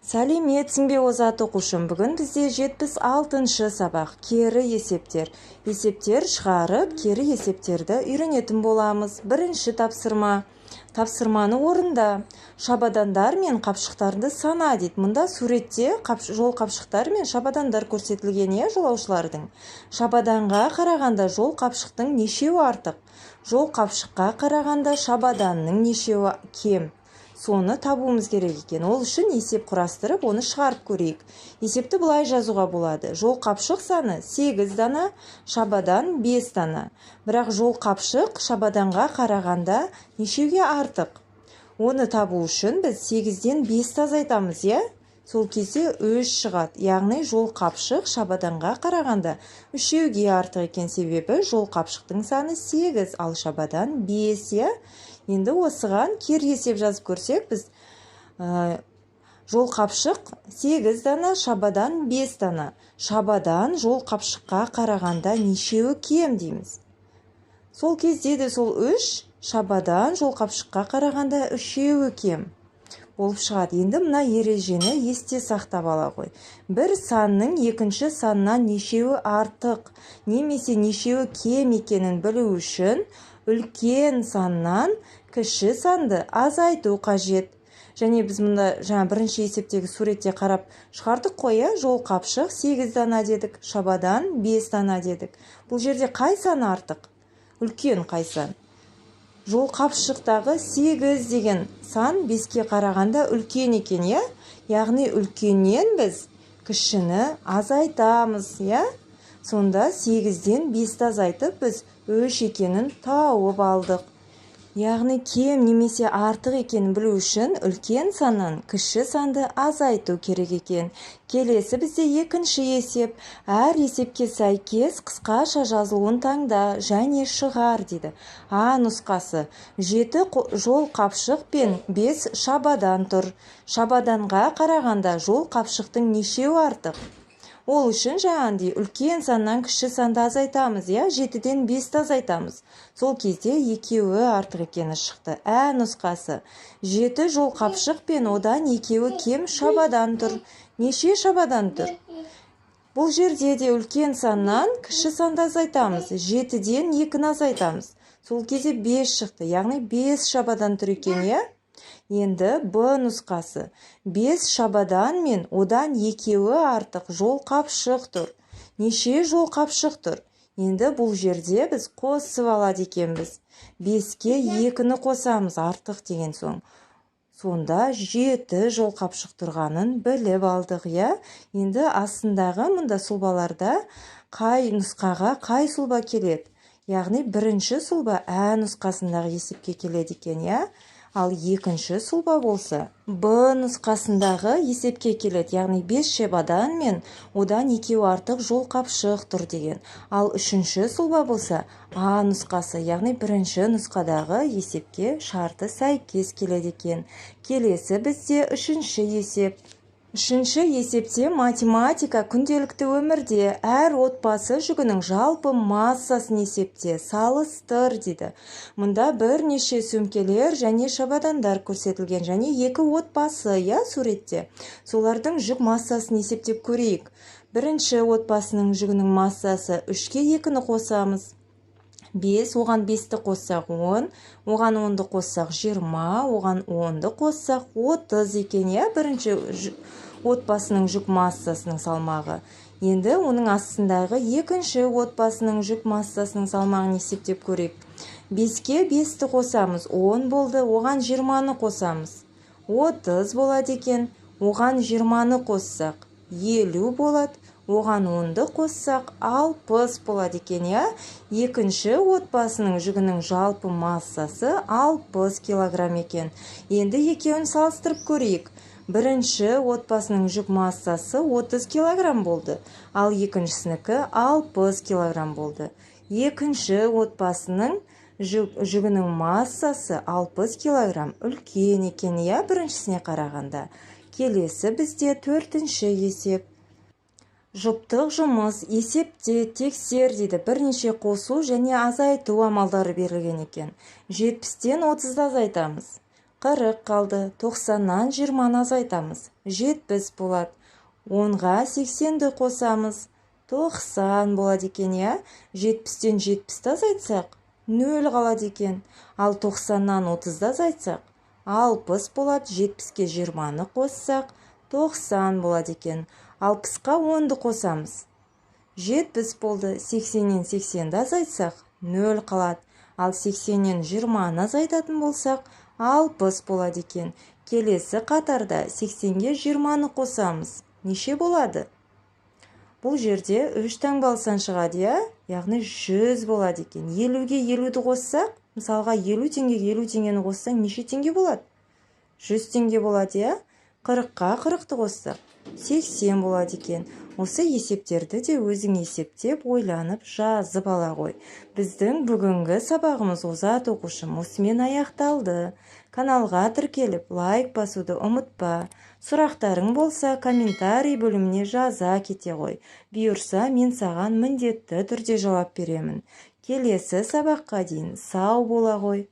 Сәлеметсің бе озат оқушым? Бүгін бізде 76-шы сабақ кері есептер. Есептер шығарып, кері есептерді үйренетін боламыз. Бірінші тапсырма. Тапсырманы орында. Шабадандар мен қапшықтарды сана дейді. Мұнда суретте жол қапшықтар мен шабадандар көрсетілген жолаушылардың. Шабаданға қарағанда жол қапшықтың нешеуі артық? Жол қапшыққа қарағанда шабаданның нешеуі кем? Соны табуымыз керек екен. Ол үшін есеп құрастырып, оны шығарып көрейік. Есепті былай жазуға болады. Жол қапшық саны 8 дана, шабадан 5 дана. Бірақ жол қапшық шабаданға қарағанда нешеуге артық? Оны табу үшін біз 8-ден 5 азайтамыз, Сол кезде 3 шығады. Яғни жол қапшық шабаданға қарағанда 3-ге артық екен, себебі жол қапшықтың саны 8, ал шабадан 5, Енді осыған кері есеп жазып көрсек, біз жол қапшық 8 дана, шабадан 5 дана. Шабадан жол қапшыққа қарағанда нешеуі кем дейміз. Сол кезде де сол 3, шабадан жол қапшыққа қарағанда 3-еуі кем болып шығады. Енді мына ережені есте сақтап ала ғой. Бір санның екінші саннан нешеуі артық, немесе нешеуі кем екенін білу үшін үлкен саннан кіші санды азайту қажет. Және біз мұнда бірінші есептегі суретте қарап шығардық қой, жол қапшық 8 дана дедік, шабадан 5 дана дедік. Бұл жерде қай сан артық? Үлкен қай сан? Жол қапшықтағы 8 деген сан 5-ке қарағанда үлкен екен, Яғни үлкеннен біз кішіні азайтамыз, Сонда 8-ден 5-ті азайтып біз 3 екенін тауып алдық. Яғни кем немесе артық екенін білу үшін үлкен саннан кіші санды азайту керек екен. Келесі бізде екінші есеп. Әр есепке сәйкес қысқаша жазылуын таңда және шығар дейді. А нұсқасы. 7 жол қапшық пен 5 шабадан тұр. Шабаданға қарағанда жол қапшықтың нешеуі артық? Ол үшін жаңағындай үлкен саннан кіші санды азайтамыз, 7-ден 5-ті азайтамыз. Сол кезде екеуі артық екені шықты. Ә нұсқасы. 7 жол қапшық пен одан екеуі кем шабадан тұр. Неше шабадан тұр? Бұл жерде де үлкен саннан кіші санды азайтамыз. 7-ден 2-ні азайтамыз. Сол кезде 5 шықты. Яғни 5 шабадан тұр екен, Енді Б нұсқасы. 5 шабадан мен одан екеуі артық жол қапшық тұр. Неше жол қапшық тұр? Енді бұл жерде біз қосып алады екенбіз. 5-ке 2-ні қосамыз артық деген соң. Сонда 7 жол қапшық тұрғанын біліп алдық, Енді астындағы мұнда сұлбаларда қай нұсқаға қай сұлба келеді? Яғни бірінші сұлба Ә нұсқасындағы есепке келеді екен, Ал екінші сұлба болса Б нұсқасындағы есепке келеді. Яғни 5 шабадан мен одан екеуі артық жол қапшық тұр деген. Ал үшінші сұлба болса А нұсқасы, яғни бірінші нұсқадағы есепке шарты сәйкес келеді екен. Келесі бізде үшінші есеп. Үшінші есепте математика күнделікті өмірде әр отбасы жүгінің жалпы массасын есепте салыстыр дейді. Мұнда бірнеше сөмкелер және шабадандар көрсетілген, және 2 отбасы, суретте. Солардың жүк массасын есептеп көрейік. Бірінші отбасының жүгінің массасы 3-ке 2-ні қосамыз. 5, оған 5-ті қоссақ 10, оған 10-ды қоссақ 20, оған 10-ды қоссақ 30 екен, бірінші отбасының жүк массасының салмағы. Енді оның астындағы екінші отбасының жүк массасының салмағын есептеп көрейік. 5-ке 5-ті қосамыз, 10 болды, оған 20-ны қосамыз. 30 болады екен, оған 20-ны қоссақ 50 болады. Оған 10-ды қоссақ 60 болады екен, Екінші отбасының жүгінің жалпы массасы 60 килограмм екен. Енді екеуін салыстырып көрейік. Бірінші отбасының жүк массасы 30 килограмм болды, ал екіншісінікі 60 килограмм болды. Екінші отбасының жүгінің массасы 60 килограмм үлкен екен, біріншісіне қарағанда. Келесі бізде төртінші есеп. Жұптық жұмыс есепте тексер дейді. Бірнеше қосу және азайту амалдары берілген екен. 70-тен 30-ды азайтамыз. 40 қалды. 90-нан 20-ны азайтамыз. 70 болады. 10-ға 80-ді қосамыз. 90 болады екен, я? 70-тен 70-ті азайтсақ, 0 қалады екен. Ал 90-нан 30-ды азайтсақ, 60 болады. 70-ке 20-ны қоссақ, 90 болады екен. 60-қа 10-ды қосамыз. 70 болды. 80-нен 80-ді азайтсақ, 0 қалады. Ал 80-нен 20-ны азайтатын болсақ, 60 болады екен. Келесі қатарда 80-ге 20-ны қосамыз. Неше болады? Бұл жерде 3 таңбалы сан шығады, я? Яғни 100 болады екен. 50-ге 50-ді қоссақ, мысалға 50 теңгеге 50 теңгені қоссаң, неше теңге болады? 100 теңге болады, я? 40-қа 40-ты қоссақ, 80 болады екен. Осы есептерді де өзің есептеп, ойланып, жазып ала ғой. Біздің бүгінгі сабағымыз озат оқушым осымен аяқталды. Каналға тіркеліп, лайк басуды ұмытпа. Сұрақтарың болса, комментарий бөліміне жаза кете ғой. Бұйырса, мен саған міндетті түрде жауап беремін. Келесі сабаққа дейін сау бола ғой.